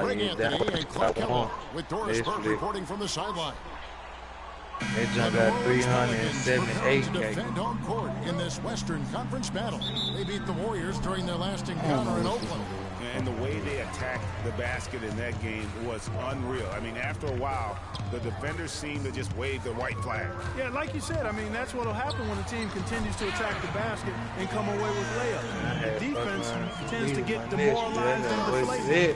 Greg Anthony and Clark Kellogg with Doris Burke reporting from the sideline. They just got 378 to defend home court in this Western Conference battle. They beat the Warriors during their last encounter in Oakland. And the way they attacked the basket in that game was unreal. I mean, after a while, the defenders seemed to just wave the white flag. Yeah, like you said, I mean, that's what will happen when a team continues to attack the basket and come away with layups. The defense tends to get demoralized and deflated.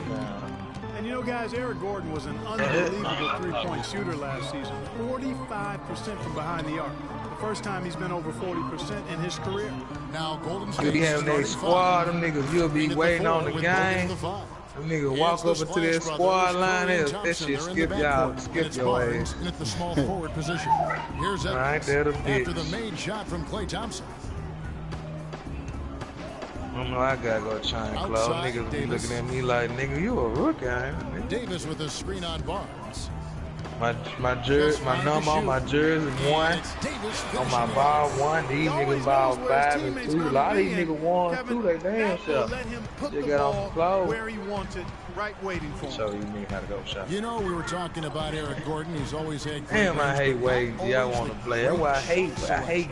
And you know, guys, Eric Gordon was an unbelievable three-point shooter last season. 45% from behind the arc. The first time he's been over 40% in his career. Now Golden State having their squad, them niggas, you'll be waiting on the game. Them niggas walk up into their squad line, that shit skip y'all, skip your ass. At the small forward position. Here's right there, the bitch. After the made shot from Klay Thompson. I know I gotta go change clothes. Niggas be looking at me like, nigga, you a rookie, ain't you? Davis with a screen on Barnes. My jersey, my number on my jersey 1. On my ball 1. These niggas ball 5 and 2. A lot of these niggas 1, 2. They damn self. They got on some clothes. Where he wanted, right waiting for him. So you need how to go shot. You know, we were talking about Eric Gordon. He's always had. Damn, I hate ways. I want to play. That's why I hate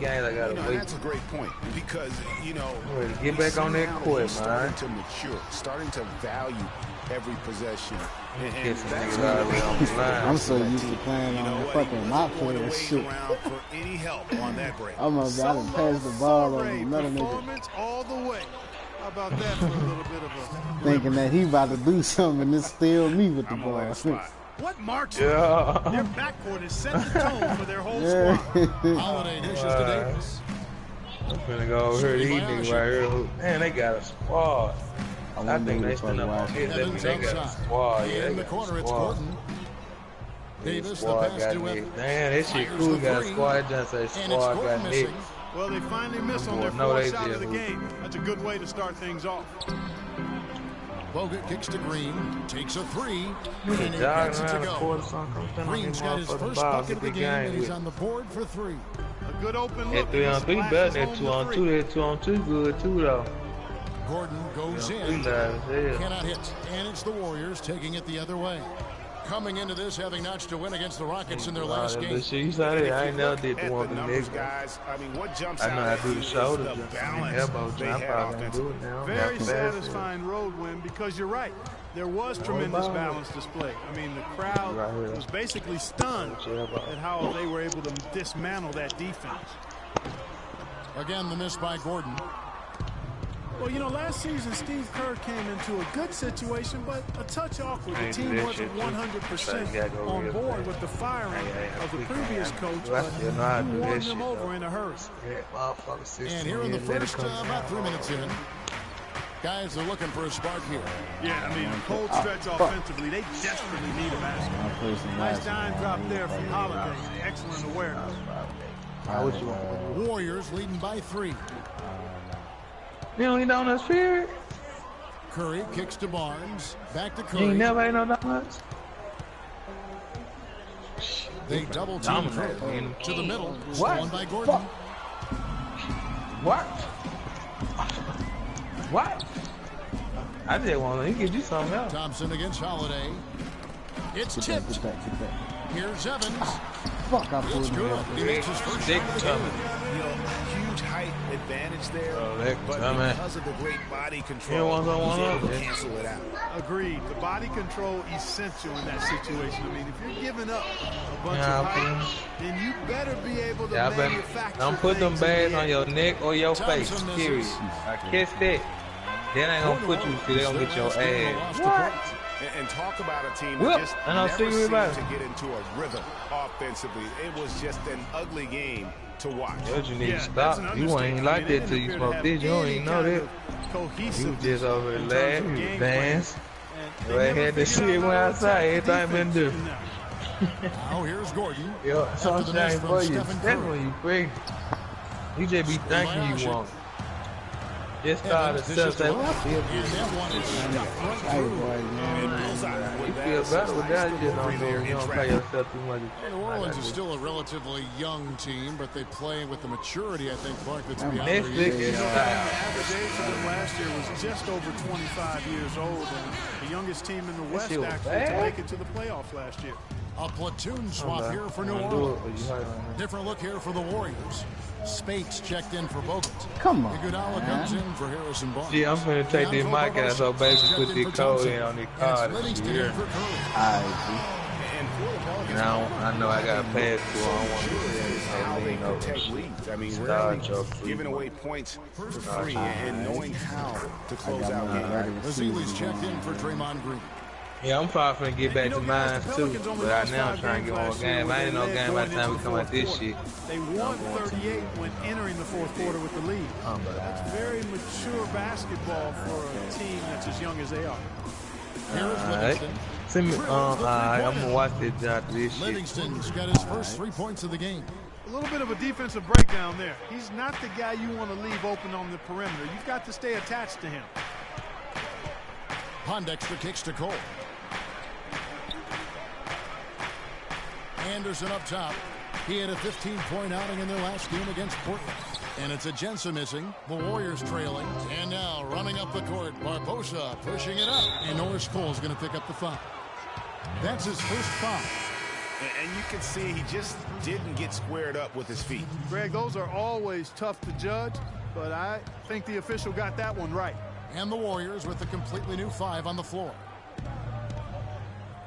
games. I gotta wait. That's a great point because get back on that court, man. Starting to mature, starting to value every possession. I'm so used to playing on the fucking my player shit. I'm about to pass the ball on another nigga. All the way. How about that for a little bit of a thinking that he about to do something and it's still me with the ball. What marks? Their backcourt has set the tone for their whole squad. Holiday dishes to Davis. I'm finna go over here to these niggas right here. Man, they got a squad. I think they stand up on his. That means they got a squad. Yeah, in the corner, it's Gordon. Davis, the pass to him. Damn, that shit cool. Got a squad. Just say squad got Nick. Well, they finally missed on their fourth shot of the game. That's a good way to start things off. Bogut kicks to Green, takes a 3, and he gets it to go. Green's got his first bucket of the game, and he's on the board for 3. A good open look. That 3-on-3 better than 2-on-2. That 2-on-2 good too, though. Gordon goes in, cannot hit, and it's the Warriors taking it the other way. Coming into this, having notched a win against the Rockets in their last game. You saw that? I ain't never did the one guys. I mean, what jumps I know how to do the shoulder, the balance elbow jump. I do it now. Very satisfying road win because you're right. There was tremendous balance display. I mean, the crowd was basically stunned at how they were able to dismantle that defense. Again, the miss by Gordon. Well, you know, last season, Steve Kerr came into a good situation, but a touch awkward. The team wasn't 100% on board with the firing of the previous coach, but he won them over in a hurry. And here in the first, about 3 minutes in, guys are looking for a spark here. Yeah, I mean, a cold stretch offensively. They desperately need a basket. Nice dime drop there from Holiday. Excellent awareness. Warriors leading by 3. You don't eat donuts, period? Curry kicks to Barnes. Back to Curry. You ain't never ate no donuts? They double team Curry to the middle. What? Stolen by Gordon. What? What? I just want to give you something else. Thompson against Holiday. It's tipped. Here's Evans. Fuck, I pulled him up. He makes his first Dick shot. Huge height advantage there, but because of the great body control, he's able to cancel it out. Agreed. The body control essential in that situation. I mean, if you're giving up a bunch of height, then you better be able to manufacture. Don't put them bags on your neck or your face, period. I kiss that. Then I ain't gonna put you, see, they gonna get your ass. What? And talk about a team that just never seemed to get into a rhythm offensively. It was just an ugly game to watch. You need to stop. You ain't like that till you smoke this. You don't even know that. You just over there laughing, you dance. You ain't had that shit went outside. Everything been different. Now here's Gordon. Yo, sunshine for you. That's when you free. You just be thinking you want. Just started to say, well, I feel good. feel better with that. You don't play yourself too much. New Orleans is still a relatively young team, but they play with the maturity, I think, Clark, that's beyond their age. The average age of them last year was just over 25 years old, and the youngest team in the West actually to make it to the playoffs last year. A platoon swap here for New Orleans. Different look here for the Warriors. Spates checked in for Bogut. Come on. Iguodala comes in for Harrison Barnes. Yeah, I'm finna take this mic out so basically put the code in on the card. Now I know I got to pass to. I don't want to how they protect leads. I mean, really giving away points for free and knowing how to close out games. Vasili's checked in for Draymond Green. Yeah, I'm probably finna get back to mine too, but right now I'm trying to get more game. I ain't no game by the time we come out this shit. They won 38 when entering the fourth quarter with the lead. It's very mature basketball for a team that's as young as they are. Livingston. Send me, I'm gonna watch this shit. Livingston's got his first 3 points of the game. A little bit of a defensive breakdown there. He's not the guy you want to leave open on the perimeter. You've got to stay attached to him. Pondexter kicks to Cole. Anderson up top. He had a 15-point outing in their last game against Portland. And it's a Jensen missing. The Warriors trailing. And now running up the court. Barbosa pushing it up. And Norris Cole's going to pick up the foul. That's his first foul. And you can see he just didn't get squared up with his feet. Greg, those are always tough to judge, but I think the official got that one right. And the Warriors with a completely new 5 on the floor.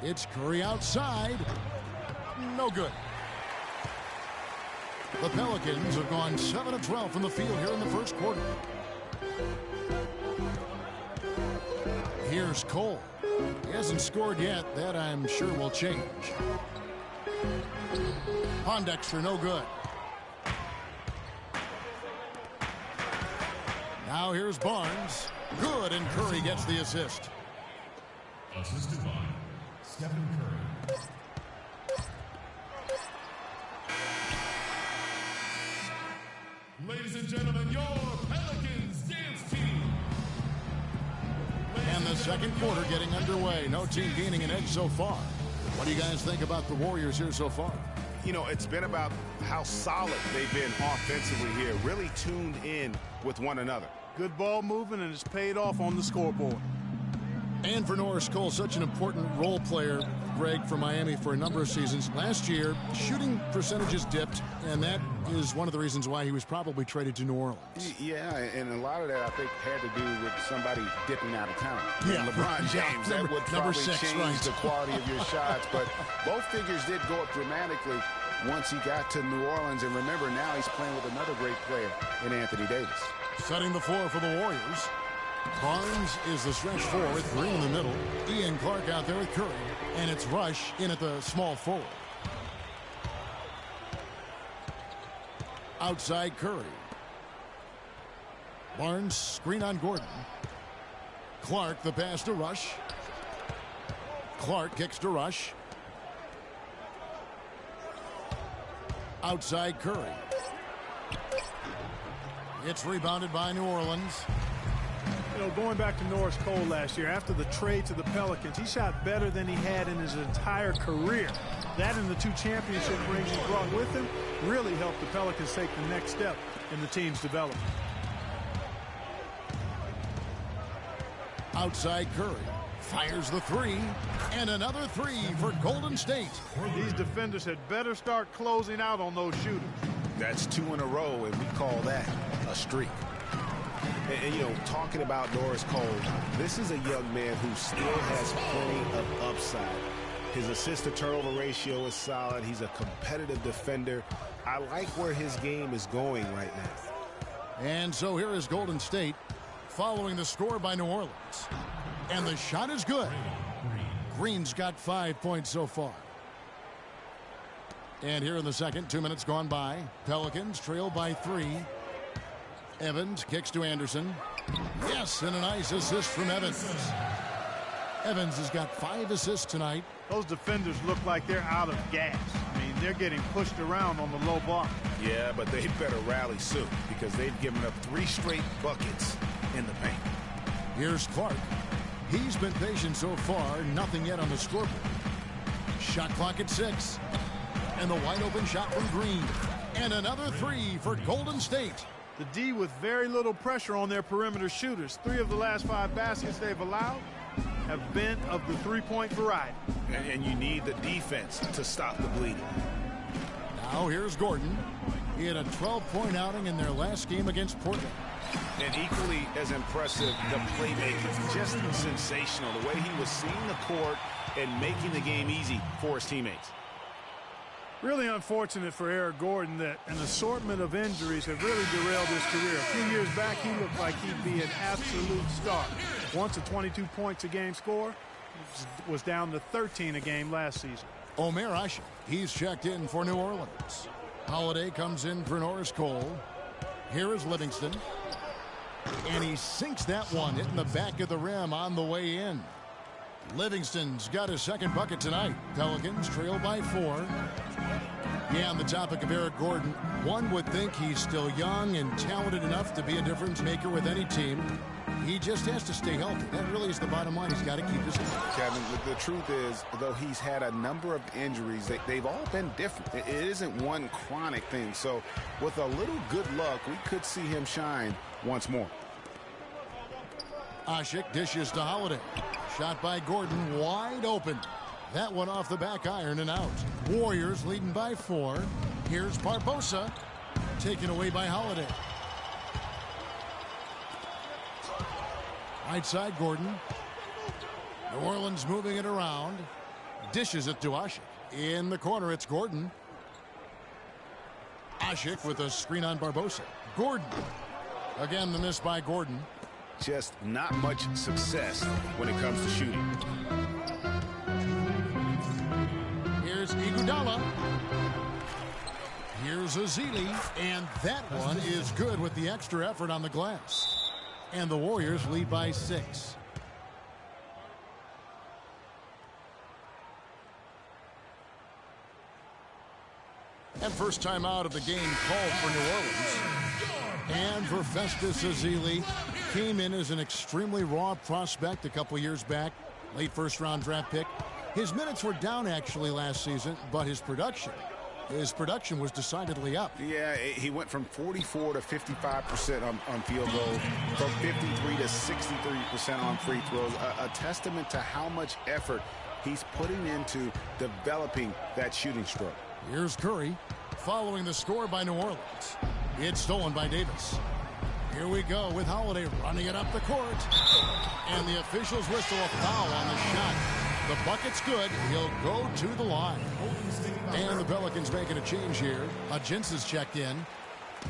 It's Curry outside. No good. The Pelicans have gone 7 of 12 from the field here in the first quarter. Here's Cole. He hasn't scored yet. That, I'm sure, will change. Pondexter, no good. Now here's Barnes. Good, and Curry gets the assist. Assisted by Stephen Curry. Ladies and gentlemen, your Pelicans dance team. And the second quarter getting underway. No team gaining an edge so far. What do you guys think about the Warriors here so far? You know, it's been about how solid they've been offensively here. Really tuned in with one another. Good ball movement, and it's paid off on the scoreboard. And for Norris Cole, such an important role player, Greg, for Miami for a number of seasons. Last year, shooting percentages dipped, and that is one of the reasons why he was probably traded to New Orleans. Yeah, and a lot of that, I think, had to do with somebody dipping out of town. Yeah, LeBron James, that would probably change the quality of your shots. But both figures did go up dramatically once he got to New Orleans. And remember, now he's playing with another great player in Anthony Davis. Setting the floor for the Warriors. Barnes is the stretch 4 with Green in the middle. Ian Clark out there with Curry. And it's Rush in at the small forward. Outside Curry. Barnes screen on Gordon. Clark the pass to Rush. Clark kicks to Rush. Outside Curry. It's rebounded by New Orleans. You know, going back to Norris Cole last year, after the trade to the Pelicans, he shot better than he had in his entire career. That and the 2 championship rings he brought with him really helped the Pelicans take the next step in the team's development. Outside Curry. Fires the 3. And another 3 for Golden State. These defenders had better start closing out on those shooters. That's 2 in a row, and we call that a streak. And, you know, talking about Norris Cole, this is a young man who still has plenty of upside. His assist-to-turnover ratio is solid. He's a competitive defender. I like where his game is going right now. And so here is Golden State following the score by New Orleans. And the shot is good. Green's got 5 points so far. And here in the second, 2 minutes gone by. Pelicans trail by 3. Evans kicks to Anderson. Yes, and a nice assist from Evans. Evans has got 5 assists tonight. Those defenders look like they're out of gas. I mean, they're getting pushed around on the low block. Yeah, but they better rally soon because they've given up 3 straight buckets in the paint. Here's Clark. He's been patient so far, nothing yet on the scoreboard. Shot clock at 6. And the wide open shot from Green. And another three for Golden State. The D with very little pressure on their perimeter shooters. 3 of the last 5 baskets they've allowed have been of the three-point variety. And you need the defense to stop the bleeding. Now here's Gordon. He had a 12-point outing in their last game against Portland. And equally as impressive, the playmaking, just sensational. The way he was seeing the court and making the game easy for his teammates. Really unfortunate for Eric Gordon that an assortment of injuries have really derailed his career. A few years back, he looked like he'd be an absolute star. Once a 22 points a game scorer, was down to 13 a game last season. Omer Ashe, he's checked in for New Orleans. Holiday comes in for Norris Cole. Here is Livingston. And he sinks that one, hitting the back of the rim on the way in. Livingston's got his second bucket tonight. Pelicans trail by 4. Yeah, on the topic of Eric Gordon, one would think he's still young and talented enough to be a difference maker with any team. He just has to stay healthy. That really is the bottom line. He's got to keep his health. Kevin, the truth is, though he's had a number of injuries, they've all been different. It isn't one chronic thing. So with a little good luck, we could see him shine once more. Ashe dishes to Holiday. Shot by Gordon, wide open. That one off the back iron and out. Warriors leading by 4. Here's Barbosa, taken away by Holiday. Right side, Gordon. New Orleans moving it around. Dishes it to Ashe. In the corner, it's Gordon. Ashe with a screen on Barbosa. Gordon. Again, the miss by Gordon. Just not much success when it comes to shooting. Here's Iguodala. Here's Ezeli. And that one is good with the extra effort on the glass. And the Warriors lead by 6. And first time out of the game called for New Orleans. And for Festus Ezeli, came in as an extremely raw prospect a couple years back. Late first-round draft pick. His minutes were down actually last season, but his production was decidedly up. Yeah, he went from 44 to 55% on field goals, from 53 to 63% on free throws. A testament to how much effort he's putting into developing that shooting stroke. Here's Curry following the score by New Orleans. It's stolen by Davis. Here we go with Holiday running it up the court. And the officials whistle a foul on the shot. The bucket's good. He'll go to the line. And the Pelicans making a change here. Hutchins is checked in.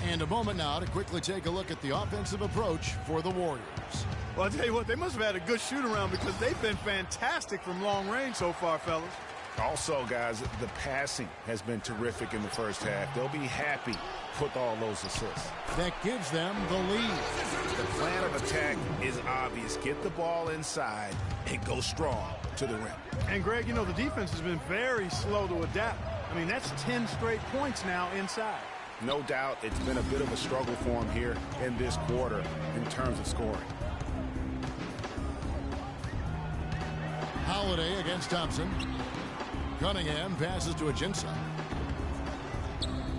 And a moment now to quickly take a look at the offensive approach for the Warriors. Well, I'll tell you what, they must have had a good shoot-around because they've been fantastic from long range so far, fellas. Also, guys, the passing has been terrific in the first half. They'll be happy with all those assists. That gives them the lead. The plan of attack is obvious. Get the ball inside and go strong to the rim. And, Greg, you know, the defense has been very slow to adapt. I mean, that's 10 straight points now inside. No doubt it's been a bit of a struggle for him here in this quarter in terms of scoring. Holiday against Thompson. Cunningham passes to Ajinça.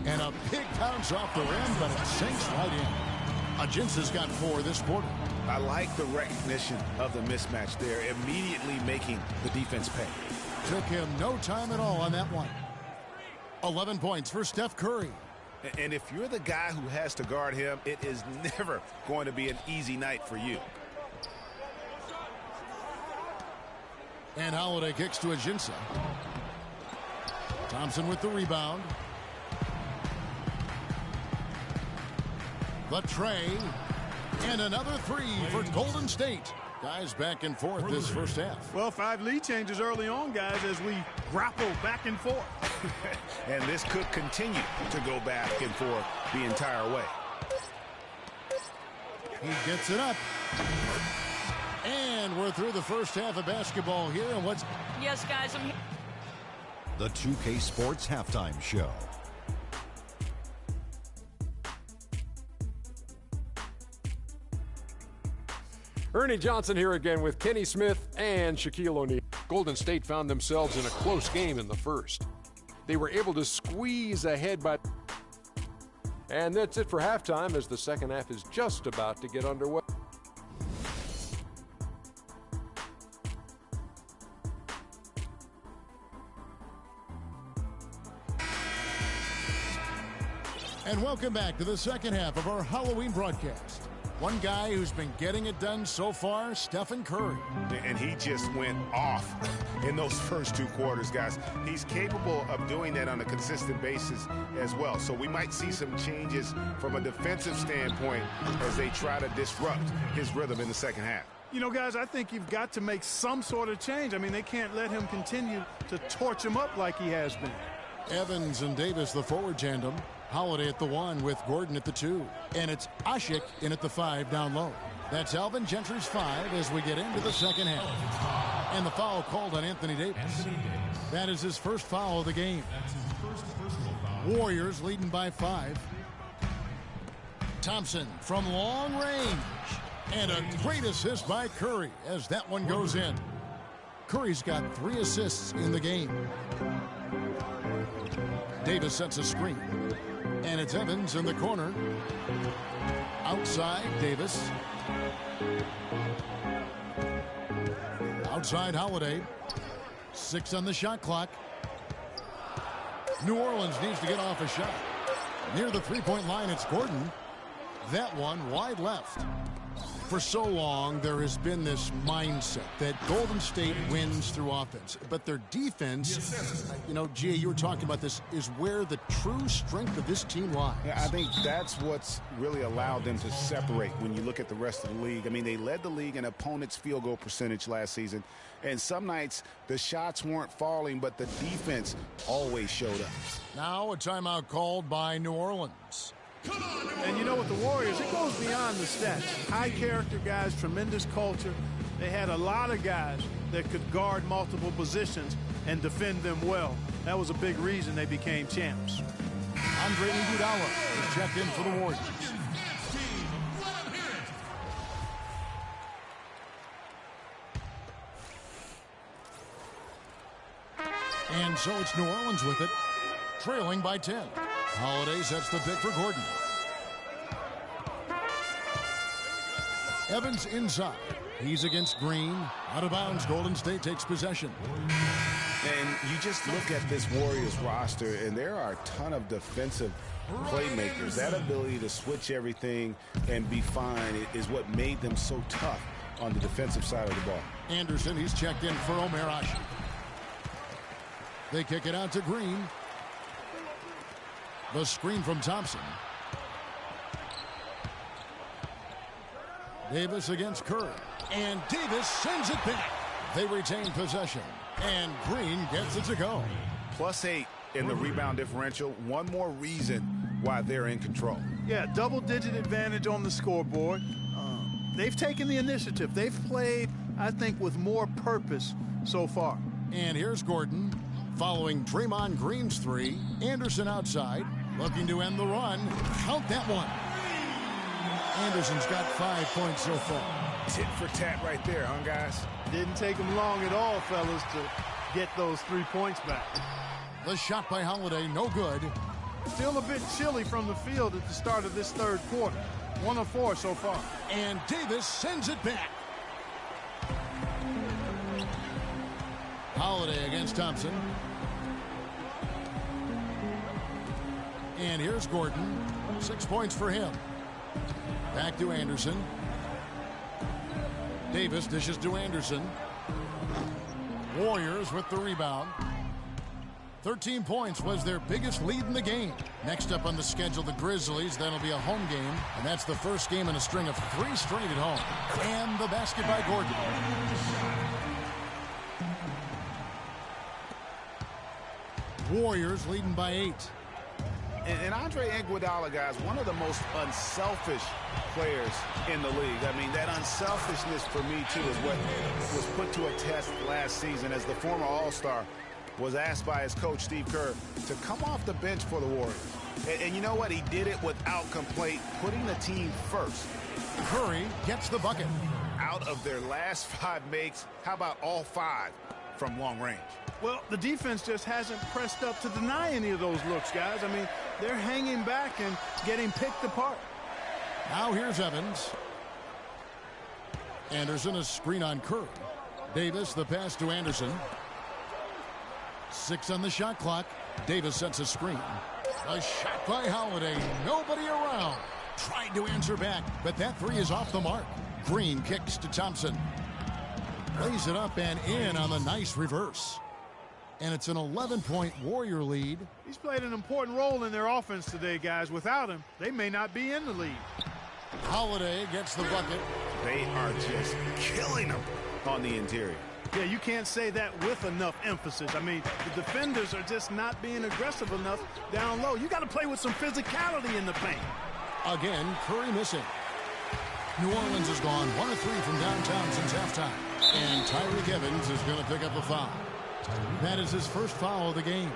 And a big bounce off the rim, but it sinks right in. Ajinça's got 4 this quarter. I like the recognition of the mismatch there, immediately making the defense pay. Took him no time at all on that one. 11 points for Steph Curry. And if you're the guy who has to guard him, it is never going to be an easy night for you. And Holiday kicks to Ajinça. Thompson with the rebound. The tray. And another 3 for Golden State. Guys back and forth this first half. Well, 5 lead changes early on, guys, as we grapple back and forth. And this could continue to go back and forth the entire way. He gets it up. And we're through the first half of basketball here. And what's... Yes, guys, I'm here. The 2K Sports Halftime Show. Ernie Johnson here again with Kenny Smith and Shaquille O'Neal. Golden State found themselves in a close game in the first. They were able to squeeze ahead by... And that's it for halftime as the second half is just about to get underway. And welcome back to the second half of our Halloween broadcast. One guy who's been getting it done so far, Stephen Curry. And he just went off in those first two quarters, guys. He's capable of doing that on a consistent basis as well. So we might see some changes from a defensive standpoint as they try to disrupt his rhythm in the second half. You know, guys, I think you've got to make some sort of change. I mean, they can't let him continue to torch him up like he has been. Evans and Davis, the forward tandem. Holiday at the 1 with Gordon at the 2. And it's Ashik in at the 5 down low. That's Alvin Gentry's 5 as we get into the second half. And the foul called on Anthony Davis. That is his first foul of the game. Warriors leading by 5. Thompson from long range. And a great assist by Curry as that one goes in. Curry's got 3 assists in the game. Davis sets a screen. And it's Evans in the corner. Outside, Davis. Outside, Holiday. 6 on the shot clock. New Orleans needs to get off a shot. Near the three-point line, it's Gordon. That one wide left. For so long, there has been this mindset that Golden State wins through offense. But their defense, you know, Gia, you were talking about this, is where the true strength of this team lies. Yeah, I think that's what's really allowed them to separate when you look at the rest of the league. I mean, they led the league in opponents' field goal percentage last season. And some nights, the shots weren't falling, but the defense always showed up. Now a timeout called by New Orleans. And you know, with the Warriors, it goes beyond the stats. High character guys, tremendous culture. They had a lot of guys that could guard multiple positions and defend them well. That was a big reason they became champs. Andre Iguodala is checked in for the Warriors. And so it's New Orleans with it, trailing by 10. Holiday sets the pick for Gordon. Evans inside. He's against Green. Out of bounds, Golden State takes possession. And you just look at this Warriors roster, and there are a ton of defensive playmakers. That ability to switch everything and be fine is what made them so tough on the defensive side of the ball. Anderson, he's checked in for Omer Ashi. They kick it out to Green. The screen from Thompson. Davis against Curry. And Davis sends it back. They retain possession. And Green gets it to go. +8 in the rebound differential. One more reason why they're in control. Yeah, double-digit advantage on the scoreboard. They've taken the initiative. They've played, I think, with more purpose so far. And here's Gordon following Draymond Green's 3. Anderson outside. Looking to end the run. Count that one. Anderson's got 5 points so far. Tit for tat right there, huh, guys? Didn't take him long at all, fellas, to get those 3 points back. The shot by Holiday, no good. Still a bit chilly from the field at the start of this third quarter. 1 of 4 so far. And Davis sends it back. Holiday against Thompson. And here's Gordon. 6 points for him. Back to Anderson. Davis dishes to Anderson. Warriors with the rebound. 13 points was their biggest lead in the game. Next up on the schedule, the Grizzlies. That'll be a home game. And that's the first game in a string of 3 straight at home. And the basket by Gordon. Warriors leading by 8. And Andre Iguodala, guys, one of the most unselfish players in the league. I mean, that unselfishness for me, too, is what was put to a test last season as the former All-Star was asked by his coach, Steve Kerr, to come off the bench for the Warriors. And you know what? He did it without complaint, putting the team first. Curry gets the bucket. out of their last 5 makes, how about all 5 from long range? Well, the defense just hasn't pressed up to deny any of those looks, guys. I mean, they're hanging back and getting picked apart. Now here's Evans. Anderson, a screen on Curry. Davis, the pass to Anderson. 6 on the shot clock. Davis sets a screen. A shot by Holiday. Nobody around. Tried to answer back, but that 3 is off the mark. Green kicks to Thompson. Lays it up and in on the nice reverse. And it's an 11-point Warrior lead. He's played an important role in their offense today, guys. Without him, they may not be in the lead. Holiday gets the bucket. They are just killing them on the interior. Yeah, you can't say that with enough emphasis. I mean, the defenders are just not being aggressive enough down low. You got to play with some physicality in the paint. Again, Curry missing. New Orleans has gone 1 of 3 from downtown since halftime. And Tyreke Evans is going to pick up a foul. That is his first foul of the game.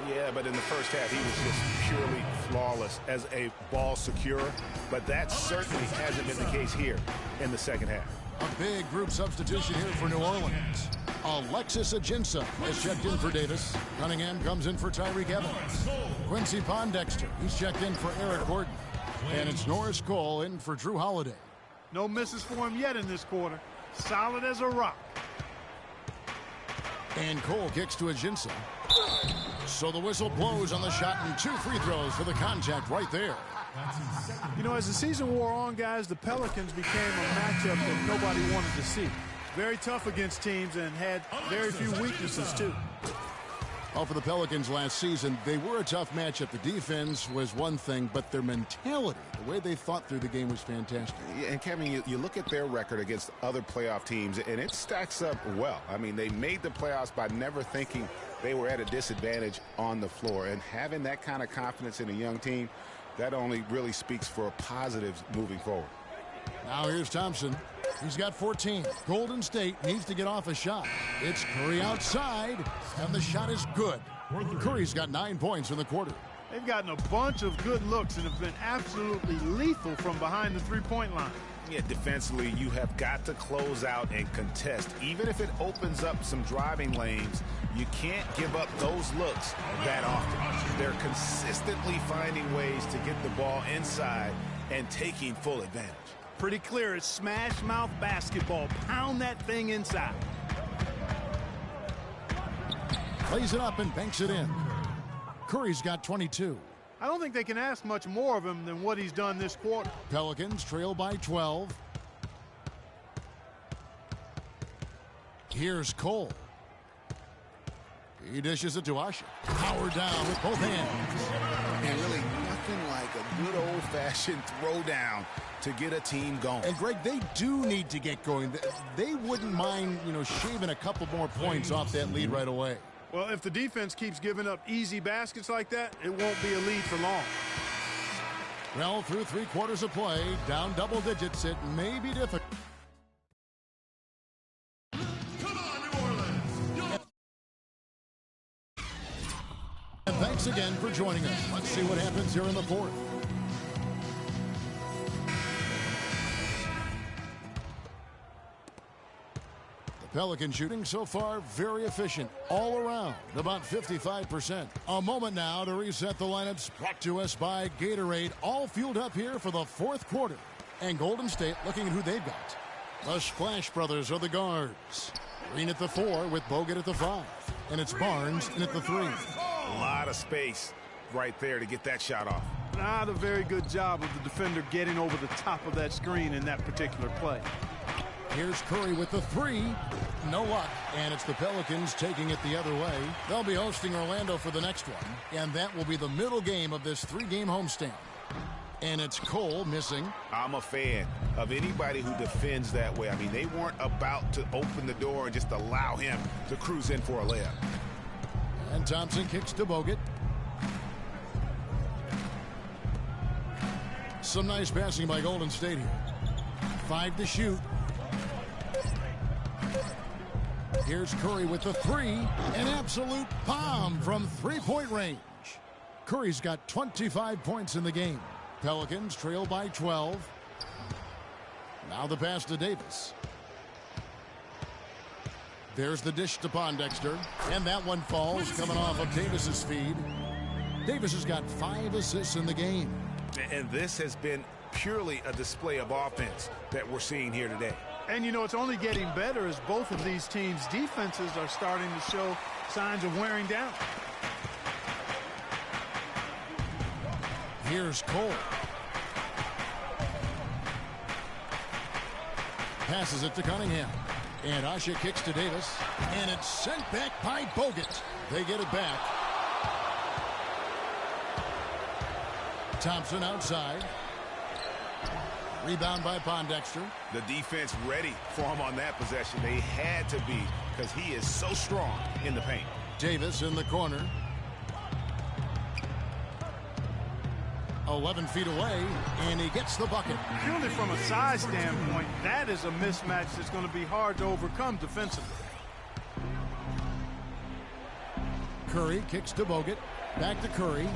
Yeah, but in the first half, he was just purely flawless as a ball securer. But that certainly hasn't been the case here in the second half. A big group substitution here for New Orleans. Alexis Ajinça has checked in for Davis. Cunningham comes in for Tyreke Evans. Quincy Pondexter, he's checked in for Eric Gordon. And it's Norris Cole in for Drew Holiday. No misses for him yet in this quarter. Solid as a rock. And Cole kicks to Ajinça. So the whistle blows on the shot and 2 free throws for the contact right there. You know, as the season wore on, guys, the Pelicans became a matchup that nobody wanted to see. Very tough against teams and had very few weaknesses, too. Well, for the Pelicans last season, they were a tough matchup. The defense was one thing, but their mentality, the way they thought through the game was fantastic. And, Kevin, you look at their record against other playoff teams, and it stacks up well. I mean, they made the playoffs by never thinking they were at a disadvantage on the floor. And having that kind of confidence in a young team, that only really speaks for positives moving forward. Now here's Thompson. He's got 14. Golden State needs to get off a shot. It's Curry outside, and the shot is good. Curry's got 9 points in the quarter. They've gotten a bunch of good looks and have been absolutely lethal from behind the three-point line. Yeah, defensively, you have got to close out and contest. Even if it opens up some driving lanes, you can't give up those looks that often. They're consistently finding ways to get the ball inside and taking full advantage. Pretty clear, it's smash mouth basketball. Pound that thing inside. Plays it up and banks it in. Curry's got 22. I don't think they can ask much more of him than what he's done this quarter. Pelicans trail by 12. Here's Cole. He dishes it to Usher. Power down with both hands. And really nothing like a good old-fashioned throwdown to get a team going. And, Greg, they do need to get going. They wouldn't mind, shaving a couple more points off that lead right away. Well, if the defense keeps giving up easy baskets like that, it won't be a lead for long. Well, through 3 quarters of play, down double digits, it may be difficult. Come on, New Orleans! And thanks again for joining us. Let's see what happens here in the fourth. Pelican shooting so far very efficient all around, about 55%. A moment now to reset the lineups, brought to us by Gatorade, all fueled up here for the fourth quarter. And Golden State looking at who they've got. The Splash Brothers are the guards. Green at the 4 with Bogut at the 5. And it's Barnes in at the 3. A lot of space right there to get that shot off. Not a very good job of the defender getting over the top of that screen in that particular play. Here's Curry with the 3. No luck. And it's the Pelicans taking it the other way. They'll be hosting Orlando for the next one. And that will be the middle game of this 3-game homestand. And it's Cole missing. I'm a fan of anybody who defends that way. I mean, they weren't about to open the door and just allow him to cruise in for a layup. And Thompson kicks to Bogut. Some nice passing by Golden State here. 5 to shoot. Here's Curry with the 3. An absolute bomb from 3-point range. Curry's got 25 points in the game. Pelicans trail by 12. Now the pass to Davis. There's the dish to Pondexter, and that one falls coming off of Davis's feed. Davis has got 5 assists in the game. And this has been purely a display of offense that we're seeing here today. And, you know, it's only getting better as both of these teams' defenses are starting to show signs of wearing down. Here's Cole. Passes it to Cunningham. And Asha kicks to Davis. And it's sent back by Bogut. They get it back. Thompson outside. Rebound by Pondexter. The defense ready for him on that possession. They had to be because he is so strong in the paint. Davis in the corner. 11 feet away, and he gets the bucket. Purely from a size standpoint, that is a mismatch that's going to be hard to overcome defensively. Curry kicks to Bogut. Back to Curry.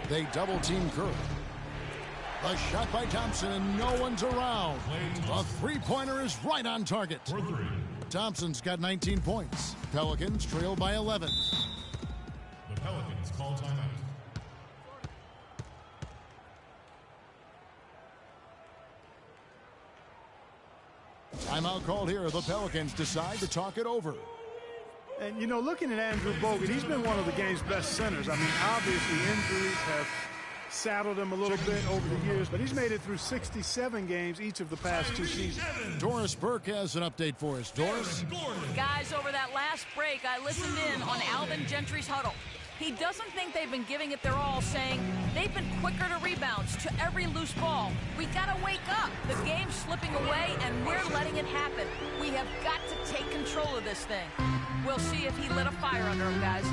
They double-team Curry. A shot by Thompson, and no one's around. A three-pointer is right on target. Thompson's got 19 points. Pelicans trail by 11. The Pelicans call timeout. Timeout called here. The Pelicans decide to talk it over. And, you know, looking at Andrew Bogut, he's been one of the game's best centers. I mean, obviously injuries have saddled him a little bit over the years, but he's made it through 67 games each of the past 2 seasons. Doris Burke has an update for us. Doris? Guys, over that last break, I listened in on Alvin Gentry's huddle. He doesn't think they've been giving it their all, saying they've been quicker to rebounds, to every loose ball. We gotta wake up. The game's slipping away, and we're letting it happen. We have got to take control of this thing. We'll see if he lit a fire under him, guys.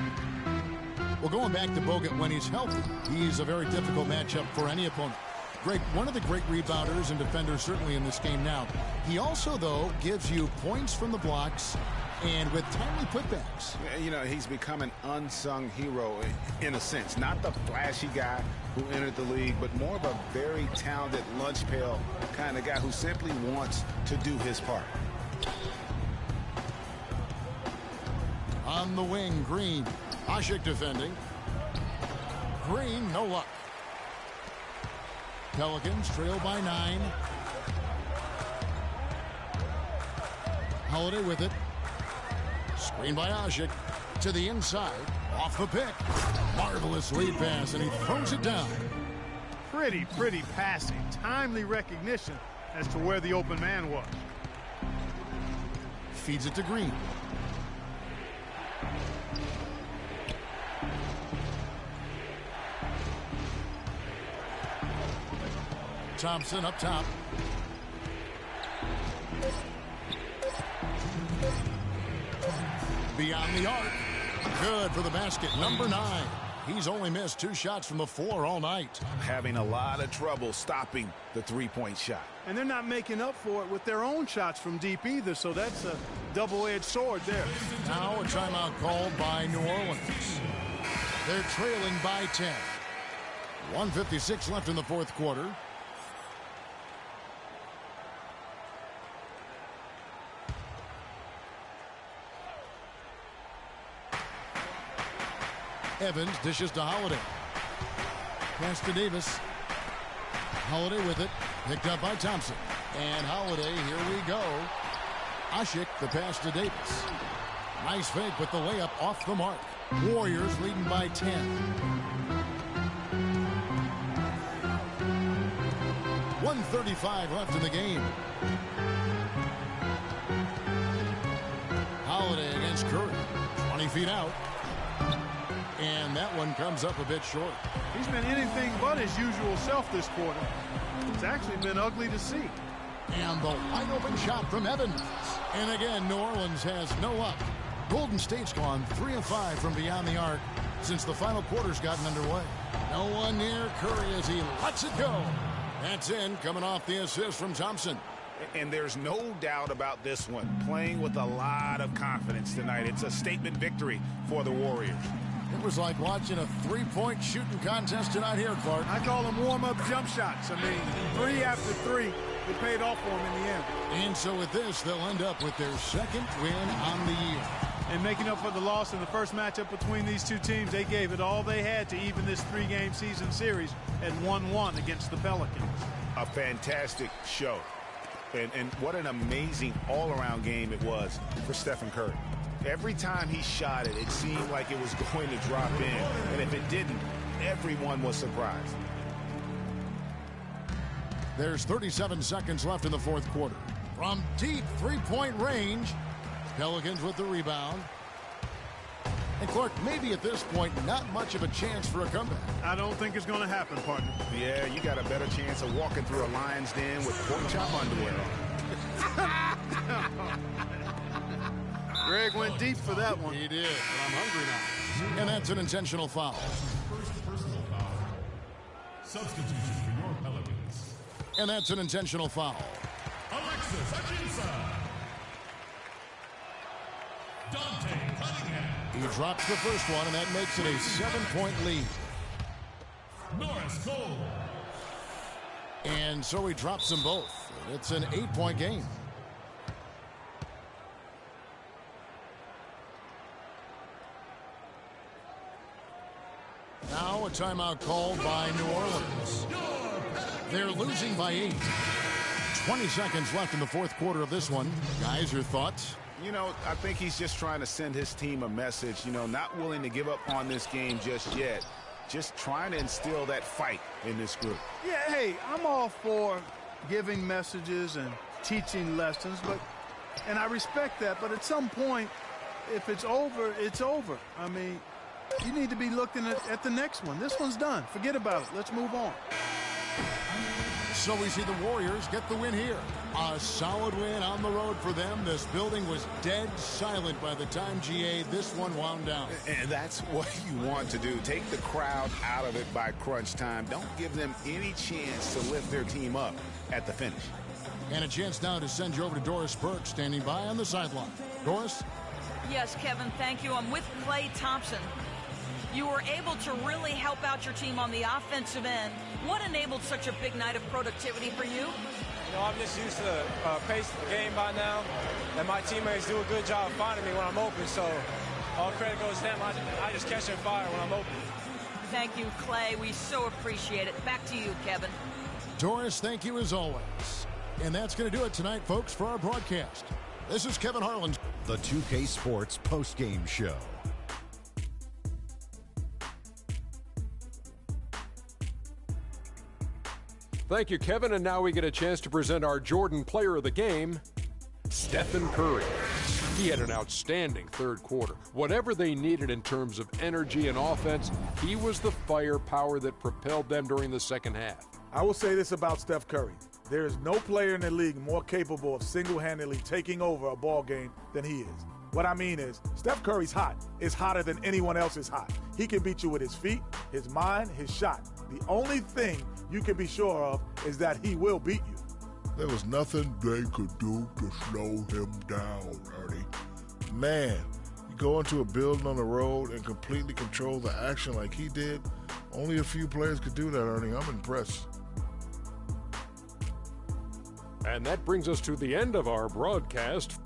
Well, going back to Bogut, when he's healthy, he's a very difficult matchup for any opponent. Greg, one of the great rebounders and defenders certainly in this game now. He also, though, gives you points from the blocks and with timely putbacks. You know, he's become an unsung hero in a sense. Not the flashy guy who entered the league, but more of a very talented lunch pail kind of guy who simply wants to do his part. On the wing, Green. Asik defending. Green, no luck. Pelicans trail by 9. Holiday with it. Screen by Asik to the inside. Off the pick. Marvelous lead pass, and he throws it down. Pretty passing. Timely recognition as to where the open man was. Feeds it to Green. Thompson up top. Beyond the arc. Good for the basket. Number 9. He's only missed 2 shots from the floor all night. Having a lot of trouble stopping the three-point shot. And they're not making up for it with their own shots from deep either, so that's a double-edged sword there. Now a timeout called by New Orleans. They're trailing by 10. 1:56 left in the fourth quarter. Evans dishes to Holiday. Pass to Davis. Holiday with it. Picked up by Thompson. And Holiday, here we go. Asik, the pass to Davis. Nice fake with the layup off the mark. Warriors leading by 10. .135 left in the game. Holiday against Curry. 20 feet out. And that one comes up a bit short. He's been anything but his usual self this quarter. It's actually been ugly to see. And the wide open shot from Evans. And again, New Orleans has no luck. Golden State's gone 3 of 5 from beyond the arc since the final quarter's gotten underway. No one near Curry as he lets it go. That's in, coming off the assist from Thompson. And there's no doubt about this one. Playing with a lot of confidence tonight. It's a statement victory for the Warriors. It was like watching a three-point shooting contest tonight here, Clark. I call them warm-up jump shots. I mean, 3 after 3. it paid off for them in the end. And so with this, they'll end up with their second win on the year. And making up for the loss in the first matchup between these two teams, they gave it all they had to even this 3-game season series at 1-1 against the Pelicans. A fantastic show. And what an amazing all-around game it was for Stephen Curry. Every time he shot it, it seemed like it was going to drop in. And if it didn't, everyone was surprised. There's 37 seconds left in the fourth quarter. From deep three-point range, Pelicans with the rebound. And Clark, maybe at this point, not much of a chance for a comeback. I don't think it's going to happen, partner. Yeah, you got a better chance of walking through a lion's den with pork chop underwear on. Greg went deep for that one. He did, but I'm hungry now. And that's an intentional foul. First personal foul. Substitution for your Pelicans. And that's an intentional foul. Alexis Ajinça. Dante Cunningham. He drops the first one, and that makes it a 7-point lead. Norris Cole. And so he drops them both. It's an 8-point game. Now a timeout called by New Orleans. They're losing by 8. 20 seconds left in the fourth quarter of this one. Guys, your thoughts? You know, I think he's just trying to send his team a message, you know, not willing to give up on this game just yet. Just trying to instill that fight in this group. Yeah, hey, I'm all for giving messages and teaching lessons, and I respect that, but at some point, if it's over, it's over. I mean, you need to be looking at the next one. This one's done. Forget about it. Let's move on. So we see the Warriors get the win here. A solid win on the road for them. This building was dead silent by the time, GA, this one wound down. And that's what you want to do. Take the crowd out of it by crunch time. Don't give them any chance to lift their team up at the finish. And a chance now to send you over to Doris Burke, standing by on the sideline. Doris? Yes, Kevin, thank you. I'm with Klay Thompson. You were able to really help out your team on the offensive end. What enabled such a big night of productivity for you? You know, I'm just used to the pace of the game by now, and my teammates do a good job of finding me when I'm open, so all credit goes to them. I just catch and fire when I'm open. Thank you, Klay. We so appreciate it. Back to you, Kevin. Doris, thank you as always. And that's going to do it tonight, folks, for our broadcast. This is Kevin Harlan. The 2K Sports postgame show. Thank you, Kevin. And now we get a chance to present our Jordan Player of the Game, Stephen Curry. He had an outstanding third quarter. Whatever they needed in terms of energy and offense, he was the firepower that propelled them during the second half. I will say this about Steph Curry. There is no player in the league more capable of single-handedly taking over a ball game than he is. What I mean is, Steph Curry's hot. Is hotter than anyone else is hot. He can beat you with his feet, his mind, his shot. The only thing you can be sure of is that he will beat you. There was nothing they could do to slow him down, Ernie. Man, you go into a building on the road and completely control the action like he did. Only a few players could do that, Ernie. I'm impressed. And that brings us to the end of our broadcast.